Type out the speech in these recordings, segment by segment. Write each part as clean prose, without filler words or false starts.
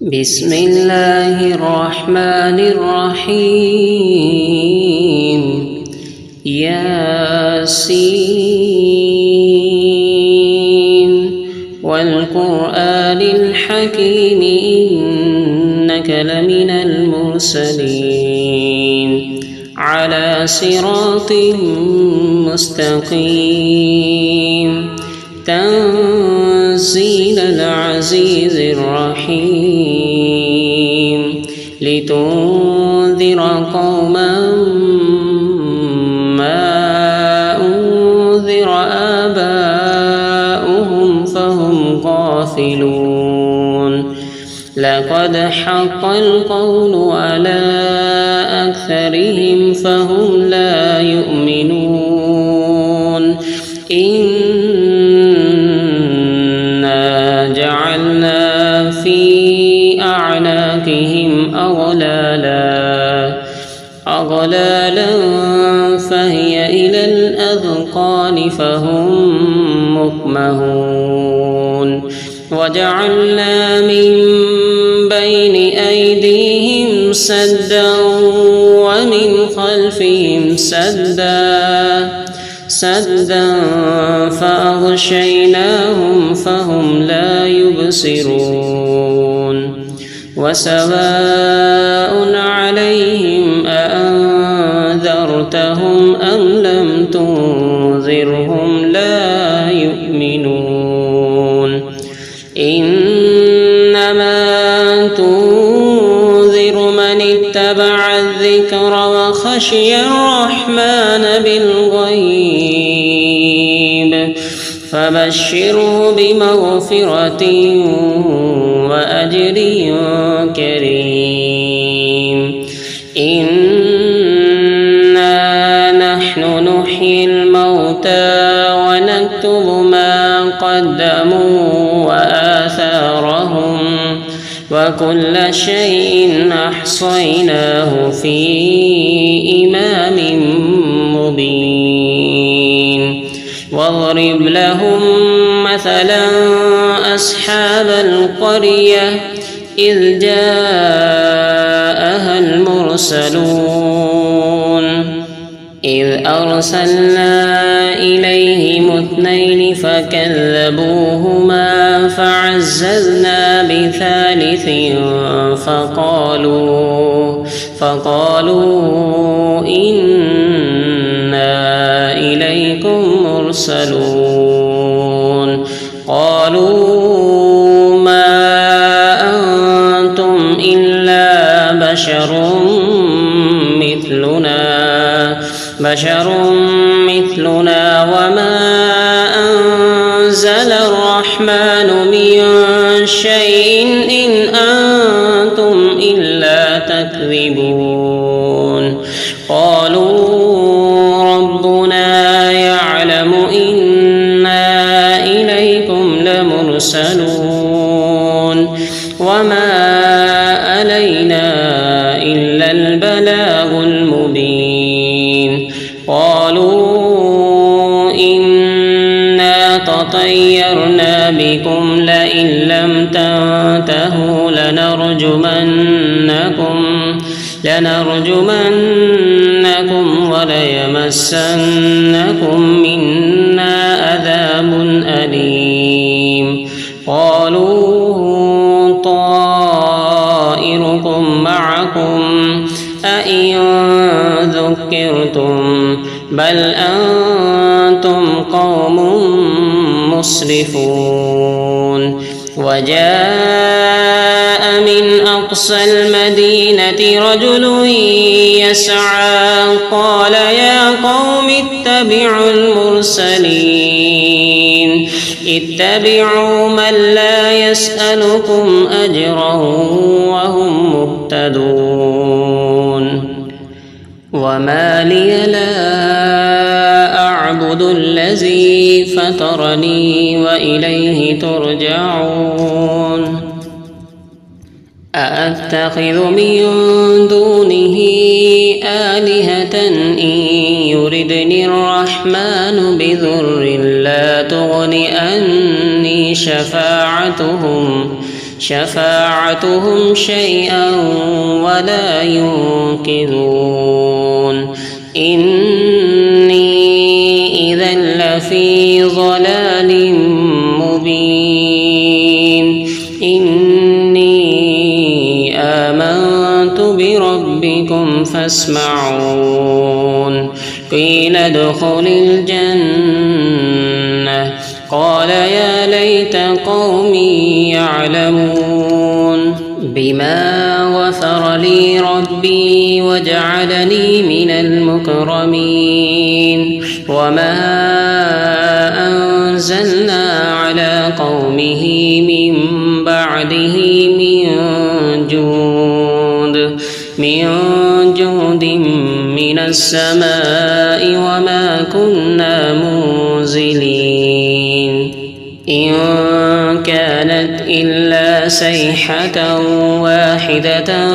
بسم الله الرحمن الرحيم ياسين والقرآن الحكيم إنك لمن المرسلين على صراط مستقيم تنزيل العزيز الرحيم لتنذر قوما ما أنذر آباؤهم فهم غافلون لقد حق القول على أكثرهم فهم لا يؤمنون إنا جعلنا في أعناقهم أغلالا فهي إلى الأذقان فهم مقمحون وجعلنا من بين أيديهم سدا ومن خلفهم سدا فأغشيناهم فهم لا يبصرون وسواء عليهم أأنذرتهم أم لم تنذرهم لا يؤمنون إنما تنذر من اتبع الذكر وخشي الرحمن بالغيب فبشره بمغفرة وأجر كريم إنا نحن نحيي الموتى ونكتب ما قدموا وآثارهم وكل شيء أحصيناه في إمام مبين واضرب لهم مثلا أصحاب القرية إذ جاءها المرسلون إذ أرسلنا إليهم اثنين فكذبوهما فعززنا بثالث فقالوا إنا إليكم مرسلون قالوا ما أنتم إلا بشر مثلنا وما أنزل الرحمن من شيء إن أنتم إلا تكذبون قالوا ربنا يعلم إنا إليكم لمرسلون وما علينا إلا البلاغ المبين قالوا إنا تطيرنا بكم لئن لم تنتهوا لنرجمنكم وليمسنكم منا عذاب أليم قالوا طائركم معكم أئن ذكرتم بل أنتم قوم مسرفون وجاء من أقصى المدينة رجل يسعى قال يا قوم اتبعوا المرسلين اتبعوا من لا يسألكم أجرا وهم مهتدون وما لي لا أعبد الذي فطرني وإليه ترجعون أأتخذ من دونه آلهة إن يردني الرحمن بضر لا تغن عني شفاعتهم شفاعتهم شيئا ولا ينقذون إني إذا لفي ضلال مبين إني آمنت بربكم فاسمعون قيل ادخل الجنة قال يا ليت قومي يعلمون بما غفر لي ربي وجعلني من المكرمين وما أنزلنا على قومه من بعده من جود من السماء وما كنا منزلين إن كانت إلا صيحة واحدة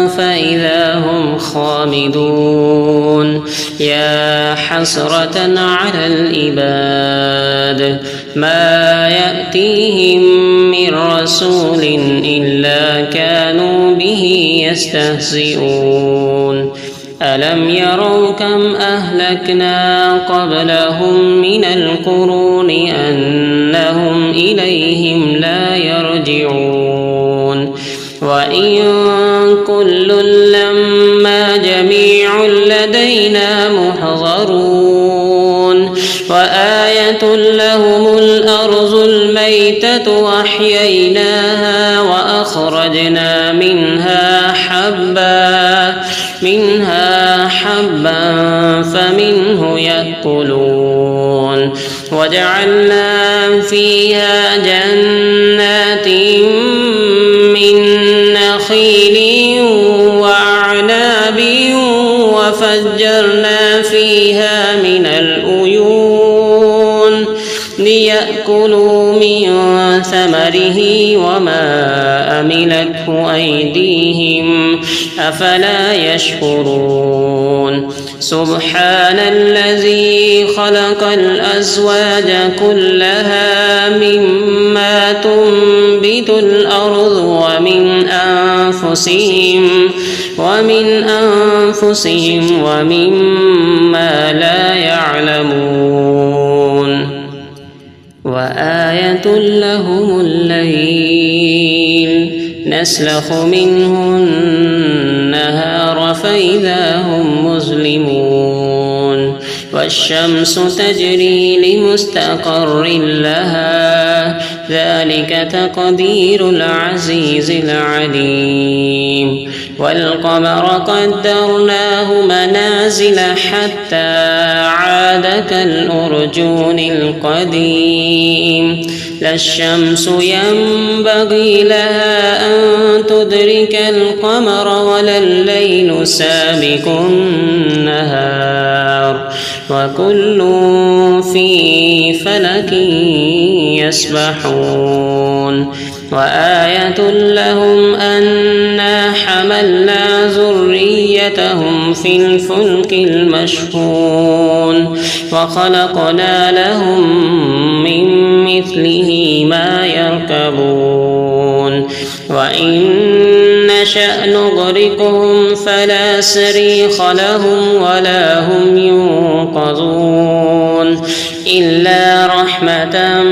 فإذا هم خامدون يا حسرة على العباد ما يأتيهم من رسول إلا كانوا به يستهزئون ألم يروا كم أهلكنا قبلهم من القرون أنهم إليهم لا يرجعون وإن كل لما جميع لدينا محضرون وآية لهم الأرض الميتة وأحييناها وأخرجنا منها حبا فمنه يأكلون وجعلنا فيها جنات من نخيل وأعناب وفجرنا فيها من العيون ليأكلوا من ثمره وما أملته أيديهم أفلا يشكرون سبحان الذي خلق الأزواج كلها مما تنبت الأرض ومن أنفسهم ومما لا يعلمون وآية لهم الليل نسلخ منه النهار فإذا هم مظلمون والشمس تجري لمستقر لها ذلك تقدير العزيز العليم والقمر قدرناه منازل حتى عاد كالأرجون القديم لا الشمس ينبغي لها أن تدرك القمر ولا الليل سابق النهار وكل في فلك يسبحون وآية لهم أنا حملنا ذريتهم في الفلك المشحون وخلقنا لهم من مثله ما يركبون وإن نشأ نغرقهم فلا صريخ لهم ولا هم ينقذون إلا رحمة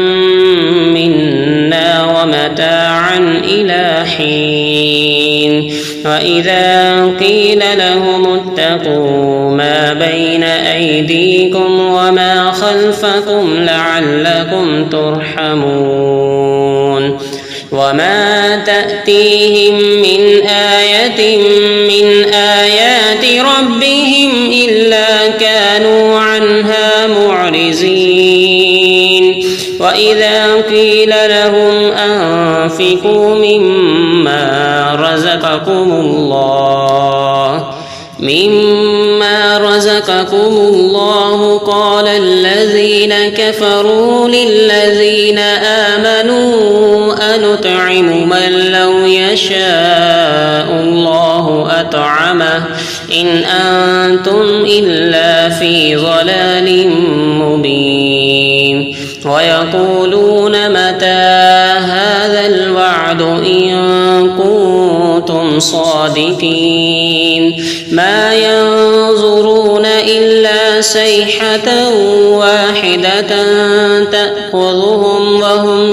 منا ومتاعا إلى حين وإذا قيل لهم اتقوا ما بين أيديكم وما خلفكم لعلكم ترحمون وما تأتيهم من آية من آيات ربهم إلا كانوا عنها معرضين وإذا قيل لهم أنفقوا مما رزقكم الله قال الذين كفروا للذين آمنوا أنطعم من لو يشاء الله أطعمه إن أنتم إلا في ضلال مبين ويقولون متى هذا الوعد بعد إن كنتم صادقين ما ينظرون إلا صيحة واحدة تأخذهم وهم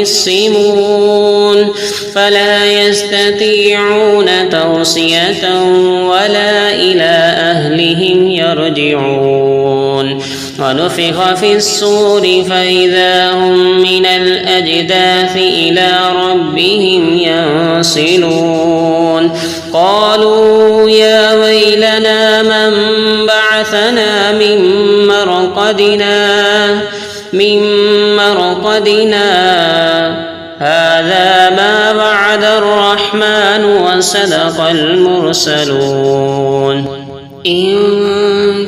يخصمون فلا يستطيعون توصية ولا إلى أهلهم يرجعون ونفخ في الصور فإذا هم من الأجداث إلى ربهم ينسلون قالوا يا ويلنا من بعثنا من مرقدنا هذا ما وعد الرحمن وصدق المرسلون إن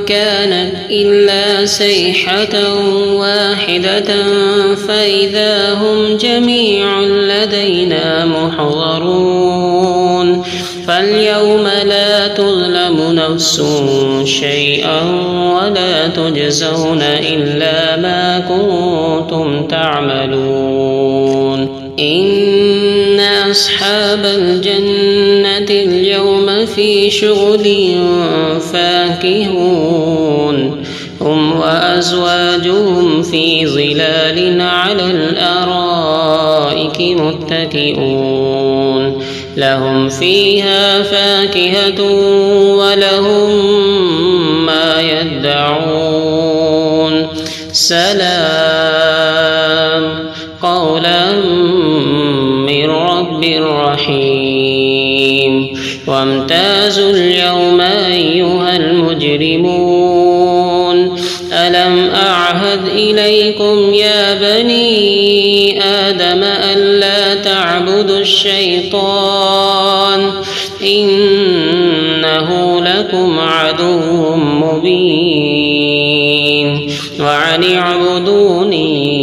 كانت إلا صيحة واحدة فإذا هم جميع لدينا محضرون فاليوم لا تظلم نفس شيئا ولا تجزون إلا ما كنتم تعملون إن أصحاب الجنة اليوم في شغل فاكهون هم وأزواجهم في ظلال على الأرائك متكئون لهم فيها فاكهة ولهم ما يدعون سلام قولا من رب رحيم وامتازوا اليوم أيها المجرمون ألم أعهد إليكم يا بني آدم ألا تعبدوا الشيطان إنه لكم عدو مبين وأن اعبدوني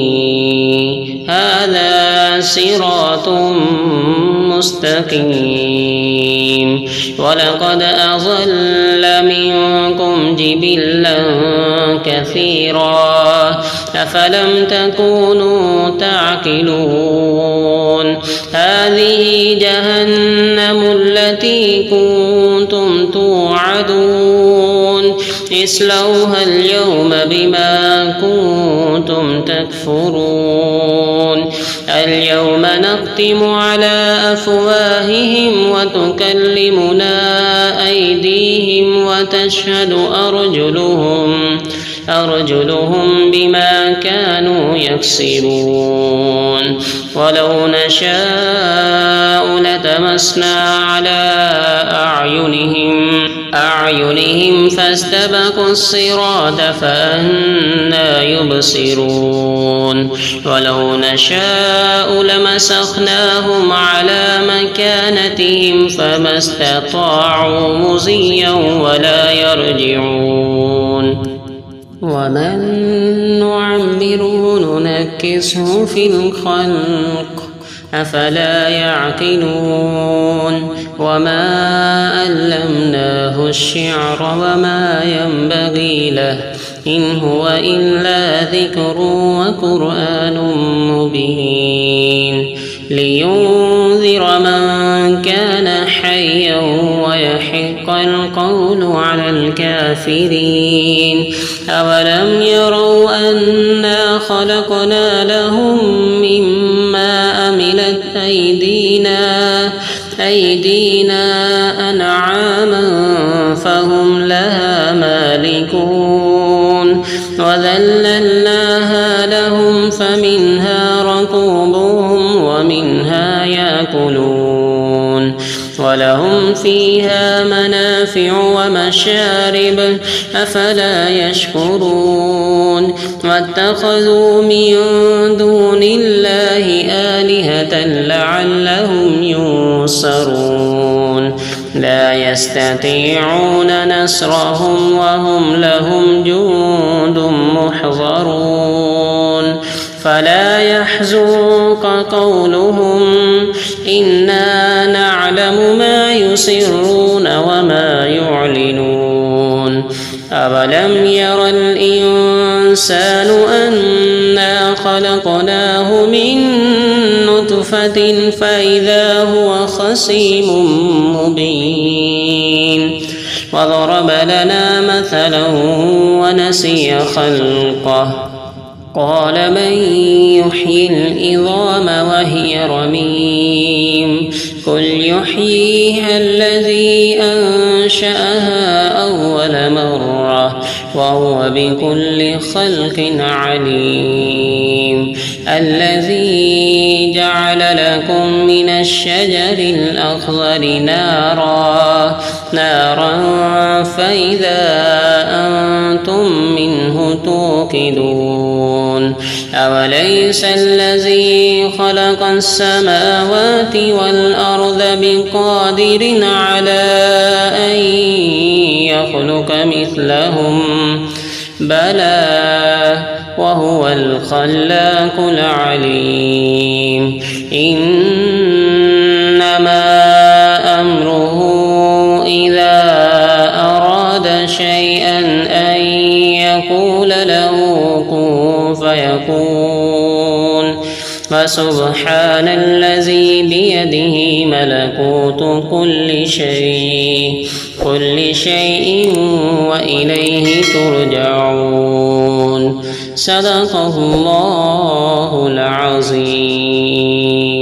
هذا صراط مستقيم ولقد أضل منكم جبلا كثيرا أفلم تكونوا تعقلون هذه جهنم التي كنتم توعدون اصلوها اليوم بما كنتم تكفرون اليوم نختم على أفواههم وتكلمنا أيديهم وتشهد أرجلهم بما كانوا يكسبون ولو نشاء لتمسنا على أعينهم فاستبقوا الصراط فأنى يبصرون ولو نشاء لمسخناهم على مكانتهم فما استطاعوا مضيا ولا يرجعون ومن نعمره ننكسه في الخلق أفلا يعقلون وما علمناه الشعر وما ينبغي له إن هو إلا ذكر وقرآن مبين لينذر من كان حيا ويحق القول على الكافرين أولم يروا أنا خلقنا لهم مما عملت أيدينا أنعاما فهم لها مالكون وذللناها لهم فمنها ركوبهم ومنها يأكلون ولهم فيها منافع ومشارب أفلا يشكرون واتخذوا من دون الله آلهة لعلهم ينصرون لا يستطيعون نصرهم وهم لهم جند محضرون فلا يحزنك قولهم إنا نعلم ما يسرون وما يعلنون أولم ير الإنسان أنا خلقناه من نطفة زلفة فإذا هو خصيم مبين وضرب لنا مثلا ونسي خلقه قال من يحيي العظام وهي رميم قل يحييها الذي أنشأها أول مرة وهو بكل خلق عليم الذي جعل لكم من الشجر الأخضر نارا فإذا أنتم منه توقدون أوليس الذي خلق السماوات والأرض بقادر على أن يخلق مثلهم بلى وهو الخلاق العليم إنما أمره إذا أراد شيئا أن يقول له كن فيكون فسبحان الذي بيده ملكوت كل شيء وإليه ترجعون صدق الله العظيم.